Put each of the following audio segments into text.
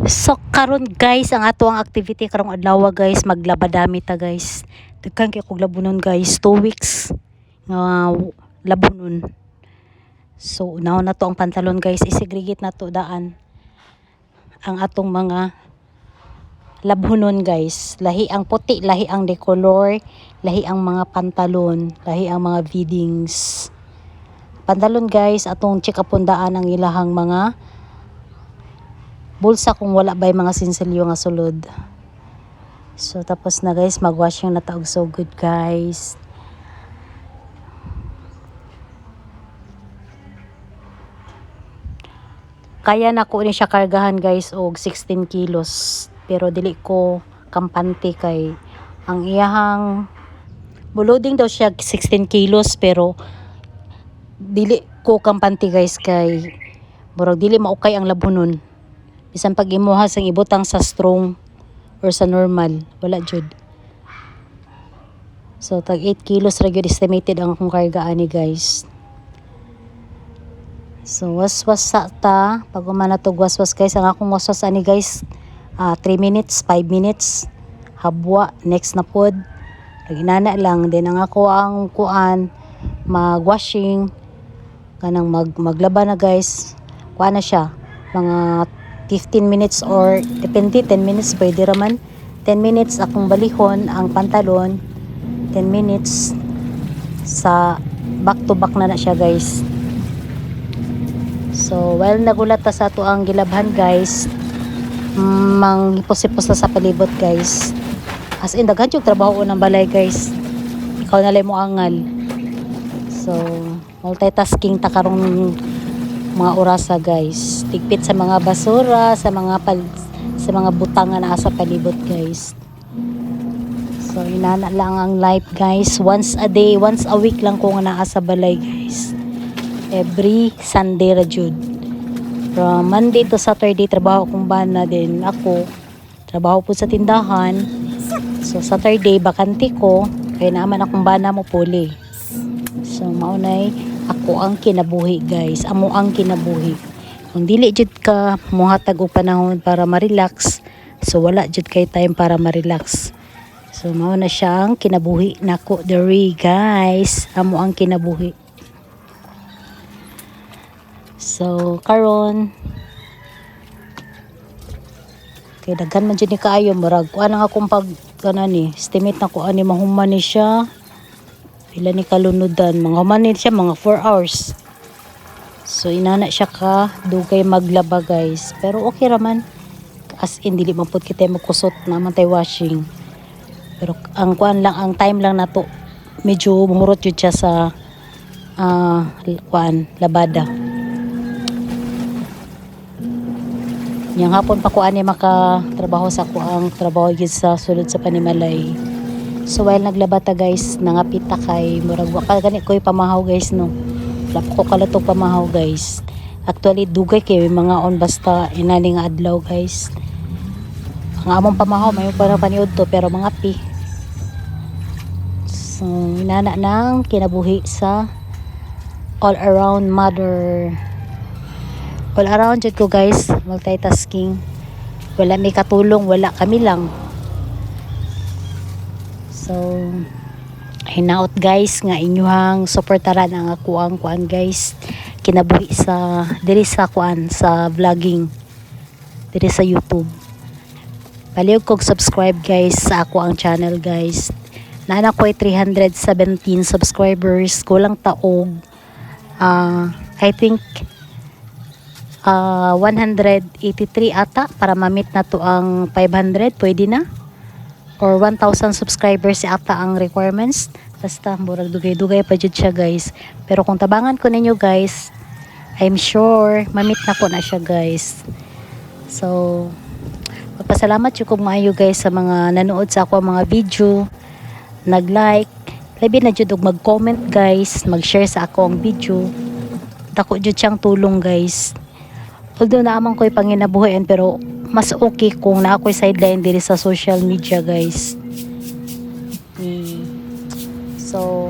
So karon guys, ang ato ang activity karong adlaw guys, maglabadami ta guys. Daghan kay kog labunon guys, 2 weeks nga labunon. So unahon na to ang pantalon guys, isegregate na to daan ang atong mga labunon guys. Lahi ang puti, lahi ang decolor, lahi ang mga pantalon, lahi ang mga beadings. Pantalon guys, atong check upon daan ang ilahang mga bulsa kung wala bay mga sinsilyo nga sulod. So tapos na guys, magwashing na taog so good guys. Kaya na ko ni siya kargahan guys og 16 kilos. Pero dili ko kampante kay ang iyahang buloding daw siya 16 kilos pero dili ko kampante guys kay murag dili maukay ang labunon. Bisan pag imuha sang ibutang sa strong or sa normal, wala jud. So tag 8 kilos ra gyud estimated ang akong karga ani guys. So waswas sa ta, pag umana to waswas guys, ang akong waswas ani guys, 3 minutes, 5 minutes, habwa, next na pod. Naginana lang, then ang ako ang kuan, mag-washing, kanang maglaba na guys, kuan na siya, mga 15 minutes or depende 10 minutes pwede raman. 10 minutes akong balihon ang pantalon, 10 minutes sa back to back na siya guys. So while nagulat ta sa ato ang gilabhan guys, manghipos-hipos na sa palibot guys. As in daghan yung trabaho ng balay guys, ikaw na lang mo angal. So multitasking ta karong mga orasa guys, tigpit sa mga basura, sa mga butang nga naa sa palibot guys. So inana lang ang life guys, once a day, once a week lang ko nga naa sa balay guys. Every Sunday ra jud. From Monday to Saturday trabaho kong bana, din ako trabaho po sa tindahan. So Saturday bakante ko kay naaman akong bana mo puli. So maunay ako ang kinabuhi guys, amo ang kinabuhi. Kung dili jud ka mohatag og panahon para ma-relax, so wala jud kay time para ma-relax. So mao na siya ang kinabuhi nako diri guys, amo ang kinabuhi. So karon kay daghan man jud ni kaayo, murag kuan ang akong pag kanan ni, estimate na ko ani mahuman ni siya. Pila ni kalunudan, mga humanin siya mga 4 hours. So inana siya ka dugay maglaba guys, pero okay raman, as in dili man pud kita magkusot na man tay washing. Pero ang kuan lang, ang time lang nato medyo muhurot jud siya sa kuan labada. Yang hapon pa ko ani makatrabaho sa kuang trabaho gyud sa sulod sa Panimalay. So while naglaba ta guys, nangapita kay murag wa ka gani koy pamahaw guys no. Wala ko kalatog pamahaw guys. Actually dugay kay mga on basta inani nga adlaw guys. Ang among pamahaw may parang paniud to pero mga pi. So inana nang kinabuhi sa all around mother. All around jud ko guys, multitasking. Wala may katulong, wala kami lang. So hinaot guys nga inyuhang suportaran ang ako ang kuan guys, kinabuhi sa diri sa kuan sa vlogging diri sa YouTube. Palihog kog subscribe guys sa ako ang channel guys. Naana ko 317 subscribers, kulang taog I think 183 ata para ma-meet na to ang 500, pwede na. Or 1,000 subscribers ata ang requirements. Basta murag dugay-dugay pa jud siya guys. Pero kung tabangan ko ninyo guys, I'm sure ma-meet na ko na siya guys. So magpasalamat jud kog maayo guys sa mga nanood sa ako mga video, nag-like, labi na jud og mag-comment guys, mag-share sa ako ang video. Dako jud siyang tulong guys. Although naamang ko'y panginabuhayan, pero mas okay kung na ako'y sideline diri sa social media guys. So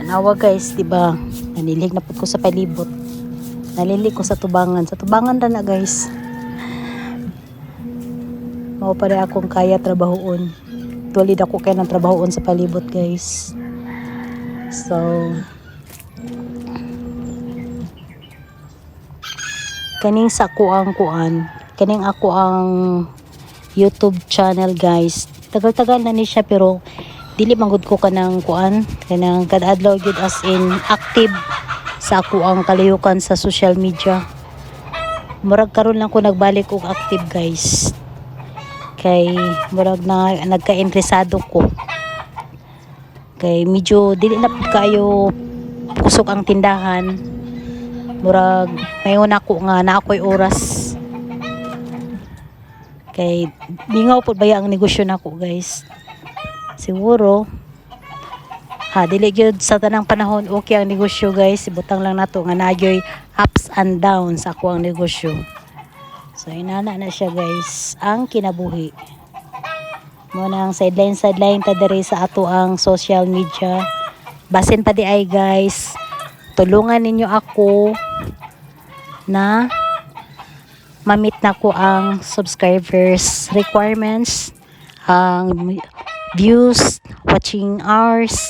tanawa guys, diba nanilig na po ko sa palibot, nalilig ko sa tubangan ra na guys. mao pa rin akong kaya trabahoon. Tulid ako kaya ng trabahoon sa palibot guys. So kaning sa ako ang kuan, kaning ako ang YouTube channel guys. Tagal-tagal na ni siya pero dili manggod ko kanang kuan, kanang kadadlaw gyud as in active sa ako ang kalihukan sa social media. Murag karon lang ko nagbalik og active guys. Kay murag na nagka-interesado ko. Kay medyo dili na kayo kusog ang tindahan. Murag mayon ako nga na ako'y oras. Kay mingaw pud baya ang negosyo nako guys. Siguro dili gyud sa tanang panahon okay ang negosyo guys. Ibutang lang nato nga nayoy ups and downs ako ang negosyo. So inana na siya guys ang kinabuhi. Mo nang sideline ta diri sa ato ang social media. Basin pa di ay guys. Tulungan ninyo ako na ma-meet na ko ang subscribers requirements, ang views, watching hours.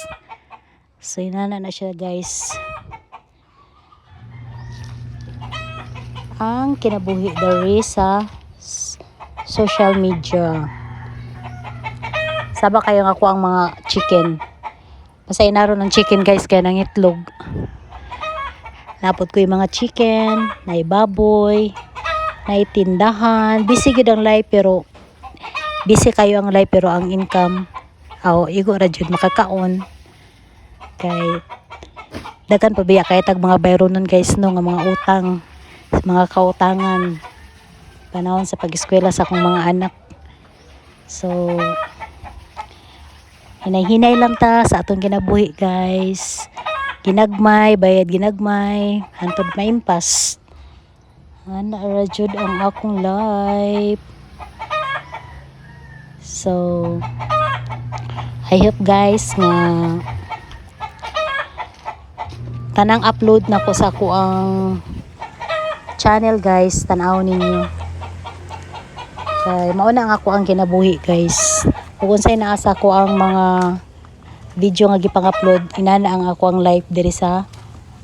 So inana na siya guys. Ang kinabuhi diri sa social media. Saba kayo nga ko ang mga chicken. Masay naroon ng chicken guys kaya nang itlog. Napot ko yung mga chicken, na baboy, na tindahan. Busy gid ang life pero busy kayo ang life pero ang income igo ra jud makakaon. Kay daghan pa biya kay tag mga bayro nun guys no nga mga utang, mga kautangan panahon sa pag-eskwela sa akong mga anak. So hinay-hinay lang ta sa atong kinabuhi guys. Ginagmay, bayad ginagmay, hantod maimpas. Ana ra jud ang akong life. So I hope guys nga tanang upload na ko sa ko ang channel guys, tan-aw ninyo. Kay mao na nga ako ang kinabuhi guys. Kung unsay naasa ko ang mga video nga gipang-upload, inana ang ako ang live diri sa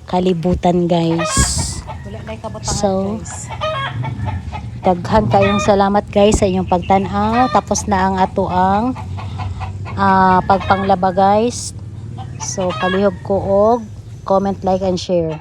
kalibutan guys. So daghan kayong salamat guys sa inyong pagtan-aw. Tapos na ang ato ang pagpanglaba guys. So palihog ko og comment, like and share.